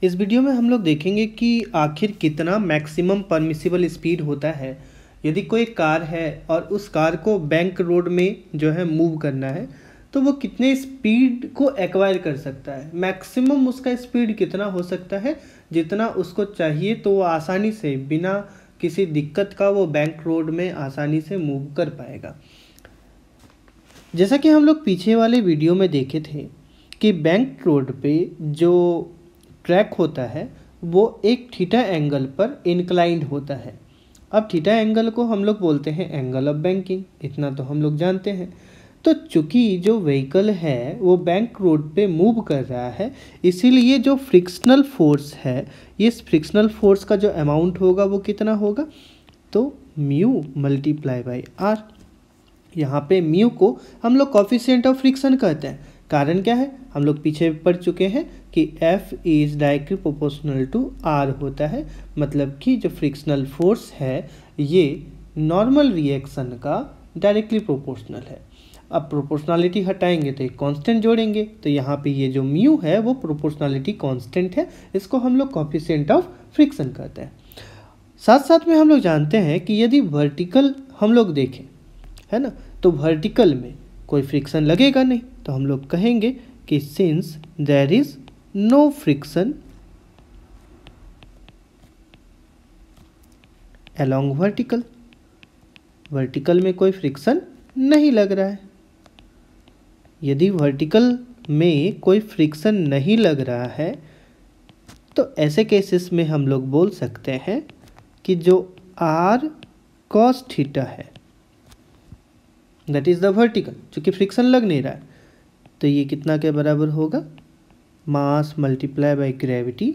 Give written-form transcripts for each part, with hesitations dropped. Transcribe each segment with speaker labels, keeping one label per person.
Speaker 1: इस वीडियो में हम लोग देखेंगे कि आखिर कितना मैक्सिमम परमिसिबल स्पीड होता है यदि कोई कार है और उस कार को बैंक रोड में जो है मूव करना है तो वो कितने स्पीड को एक्वायर कर सकता है। मैक्सिमम उसका स्पीड कितना हो सकता है जितना उसको चाहिए, तो वो आसानी से बिना किसी दिक्कत का वो बैंक रोड में आसानी से मूव कर पाएगा। जैसा कि हम लोग पीछे वाले वीडियो में देखे थे कि बैंक रोड पे जो ट्रैक होता है वो एक थीटा एंगल पर इंक्लाइंड होता है। अब थीटा एंगल को हम लोग बोलते हैं एंगल ऑफ बैंकिंग, इतना तो हम लोग जानते हैं। तो चूंकि जो व्हीकल है वो बैंक रोड पे मूव कर रहा है, इसीलिए जो फ्रिक्शनल फोर्स है, इस फ्रिक्शनल फोर्स का जो अमाउंट होगा वो कितना होगा, तो म्यू मल्टीप्लाई बाई आर। यहाँ पे म्यू को हम लोग कॉफिशिएंट ऑफ फ्रिक्शन कहते हैं। कारण क्या है, हम लोग पीछे पढ़ चुके हैं कि F is directly proportional to R होता है। मतलब कि जो फ्रिक्शनल फोर्स है ये नॉर्मल रिएक्शन का डायरेक्टली प्रोपोर्शनल है। अब प्रोपोर्शनलिटी हटाएंगे तो एक कांस्टेंट जोड़ेंगे, तो यहाँ पे ये जो म्यू है वो प्रोपोर्शनलिटी कांस्टेंट है, इसको हम लोग कॉफिशिएंट ऑफ फ्रिक्शन कहते हैं। साथ साथ में हम लोग जानते हैं कि यदि वर्टिकल हम लोग देखें, है ना, तो वर्टिकल में कोई फ्रिक्शन लगेगा नहीं, तो हम लोग कहेंगे कि since there is no friction along vertical, vertical में कोई फ्रिक्शन नहीं लग रहा है। यदि वर्टिकल में कोई फ्रिक्शन नहीं लग रहा है तो ऐसे केसेस में हम लोग बोल सकते हैं कि जो आर कॉस थीटा है दैट इज द वर्टिकल, चूंकि फ्रिक्शन लग नहीं रहा है तो ये कितना के बराबर होगा, mass multiply by gravity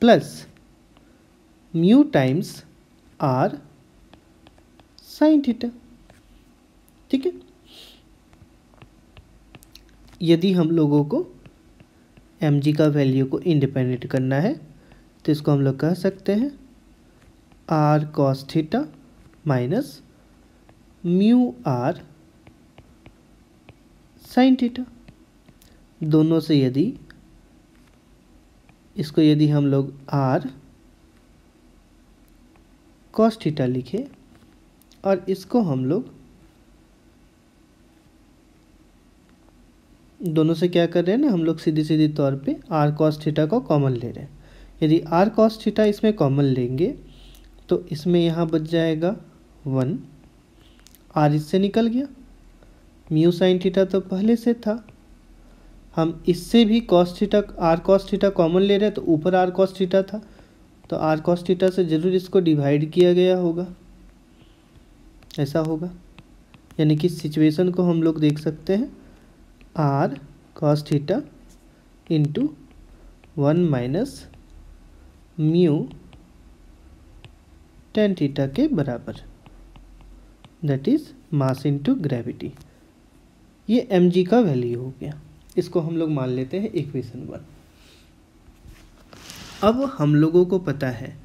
Speaker 1: plus mu times R sine theta. ठीक है, यदि हम लोगों को mg का वैल्यू को इंडिपेंडेंट करना है तो इसको हम लोग कह सकते हैं R cos theta minus mu R sine theta. दोनों से यदि इसको यदि हम लोग आर कॉस थीटा लिखे और इसको हम लोग दोनों से क्या कर रहे हैं ना, हम लोग सीधी सीधी तौर पे आर कॉस थीटा को कॉमन ले रहे हैं। यदि आर कॉस थीटा इसमें कॉमन लेंगे तो इसमें यहाँ बच जाएगा 1, आर इससे निकल गया, म्यू साइन थीटा तो पहले से था, हम इससे भी cos theta R cos theta common ले रहे हैं तो ऊपर आर कॉस थीटा था, तो आर कॉस थीटा से ज़रूर इसको डिवाइड किया गया होगा, ऐसा होगा। यानी कि सिचुएशन को हम लोग देख सकते हैं R cos theta into 1 minus mu tan theta के बराबर, that is mass into gravity. ये mg का वैल्यू हो गया, इसको हम लोग मान लेते हैं इक्वेशन 1। अब हम लोगों को पता है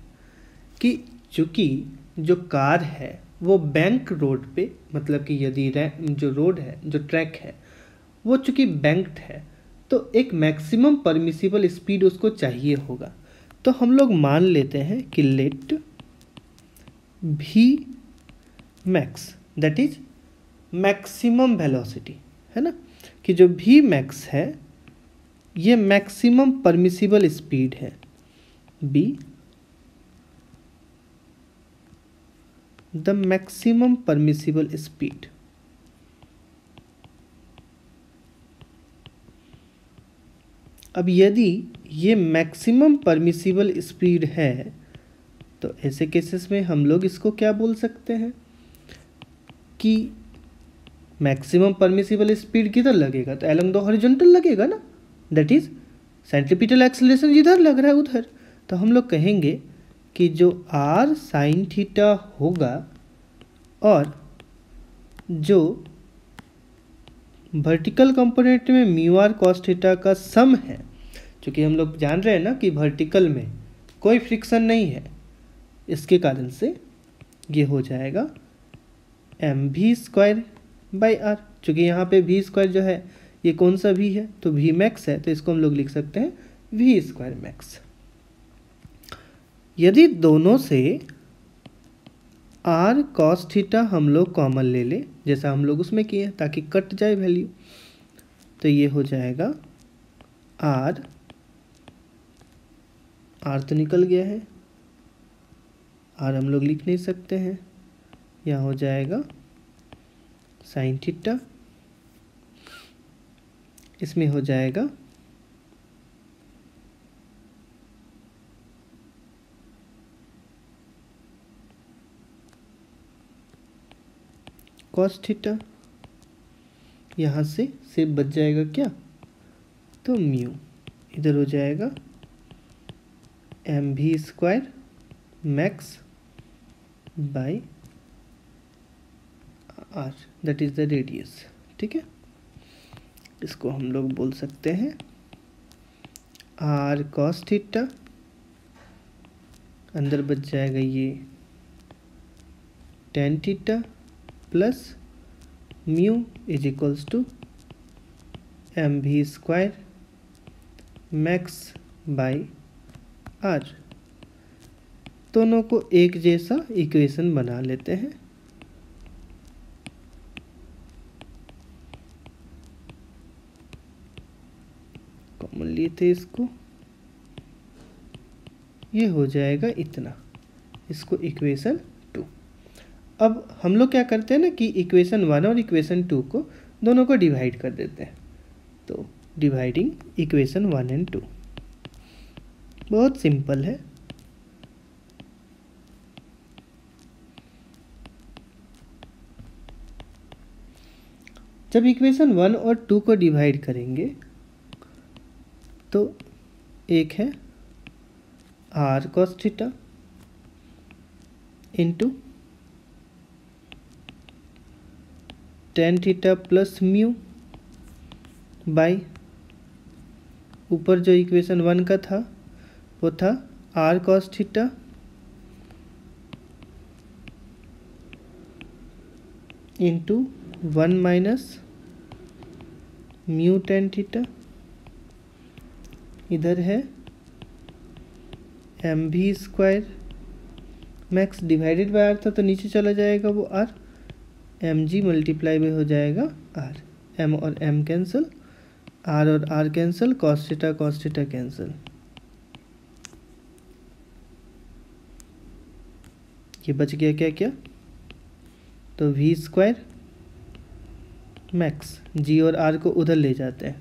Speaker 1: कि चूंकि जो कार है वो बैंक रोड पे, मतलब कि यदि जो रोड है जो ट्रैक है वो चूंकि बैंक्ड है तो एक मैक्सिमम परमिसिबल स्पीड उसको चाहिए होगा। तो हम लोग मान लेते हैं कि let v max that is maximum velocity, है ना, कि जो v मैक्स है ये मैक्सिमम परमिसिबल स्पीड है, b the maximum permissible speed. अब यदि ये मैक्सिमम परमिसिबल स्पीड है तो ऐसे केसेस में हम लोग इसको क्या बोल सकते हैं कि मैक्सिमम परमिसिबल स्पीड किधर लगेगा, तो अलोंग द हॉरिजॉन्टल लगेगा ना, दैट इज सेंट्रीपिटल एक्सेलरेशन जिधर लग रहा है उधर। तो हम लोग कहेंगे कि जो आर साइन थीटा होगा और जो वर्टिकल कंपोनेंट में म्यू आर कॉस थीटा का सम है, क्योंकि हम लोग जान रहे हैं ना कि वर्टिकल में कोई फ्रिक्शन नहीं है, इसके कारण से ये हो जाएगा M V square by R. चूँकि यहाँ पे वी स्क्वायर जो है ये कौन सा वी है, तो वी मैक्स है, तो इसको हम लोग लिख सकते हैं वी स्क्वायर मैक्स। यदि दोनों से आर कॉस थीटा हम लोग कॉमन ले लें, जैसा हम लोग उसमें किए ताकि कट जाए वैल्यू, तो ये हो जाएगा आर तो निकल गया है, आर हम लोग लिख नहीं सकते हैं, यहाँ हो जाएगा साइन थीटा, इसमें हो जाएगा कॉस थीटा, यहाँ से सिर्फ बच जाएगा क्या, तो म्यू, इधर हो जाएगा mv² max by R, that is the radius. ठीक है, इसको हम लोग बोल सकते हैं आर कॉस थीटा, अंदर बच जाएगा ये tan theta plus mu is equals to mv² max by R. दोनों को एक जैसा इक्वेशन बना लेते हैं। कॉमन लिए थे इसको, ये हो जाएगा इतना, इसको इक्वेशन 2। अब हम लोग क्या करते हैं ना कि इक्वेशन 1 और इक्वेशन 2 को दोनों को डिवाइड कर देते हैं। तो डिवाइडिंग इक्वेशन 1 एंड 2 बहुत सिंपल है। जब इक्वेशन 1 और 2 को डिवाइड करेंगे तो एक है R cos theta into tan theta plus mu by, ऊपर जो इक्वेशन 1 का था वो था R cos theta into 1 minus mu tan theta, इधर है mv² max divided by are था तो नीचे चला जाएगा वो आर, mg मल्टीप्लाई में हो जाएगा आर, m और m कैंसिल, r और r cancel, cos theta cancel, ये बच गया क्या क्या, तो v² मैक्स, g और r को उधर ले जाते हैं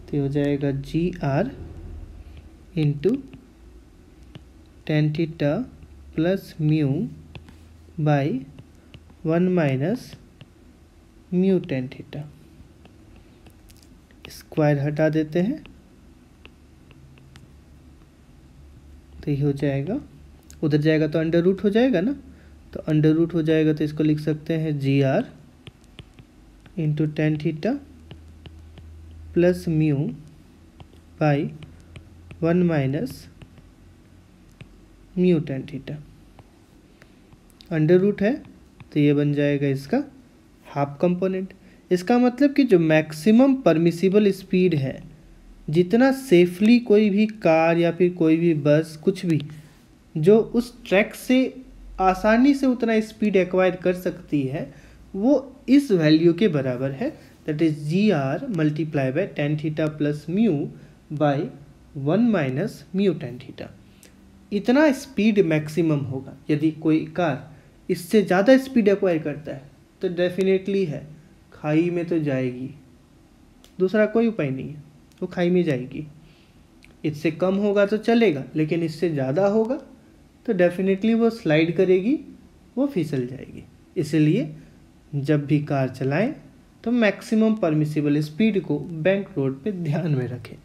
Speaker 1: तो ये हो जाएगा gr into tan theta plus mu by 1 minus mu tan theta, square हटा देते हैं तो ये हो जाएगा, उधर जाएगा तो अंडर रूट हो जाएगा ना, तो अंडर रूट हो जाएगा तो इसको लिख सकते हैं gr into tan theta plus mu by 1 minus mu tan theta, under root है तो ये बन जाएगा इसका हाफ कंपोनेंट। इसका मतलब कि जो मैक्सिमम परमिसिबल स्पीड है, जितना सेफली कोई भी कार या फिर कोई भी बस कुछ भी जो उस ट्रैक से आसानी से उतना स्पीड एक्वायर कर सकती है, वो इस वैल्यू के बराबर है, that is gr multiply by ten theta plus mu by 1 minus mu tan theta. इतना स्पीड मैक्सिमम होगा। यदि कोई कार इससे ज़्यादा स्पीड एक्वायर करता है तो डेफिनेटली है खाई में तो जाएगी, दूसरा कोई उपाय नहीं है, वो खाई में जाएगी। इससे कम होगा तो चलेगा, लेकिन इससे ज़्यादा होगा तो डेफिनेटली वो स्लाइड करेगी, वो फिसल जाएगी। इसलिए जब भी कार चलाएं तो मैक्सिमम परमिसिबल स्पीड को बैंक रोड पे ध्यान में रखें।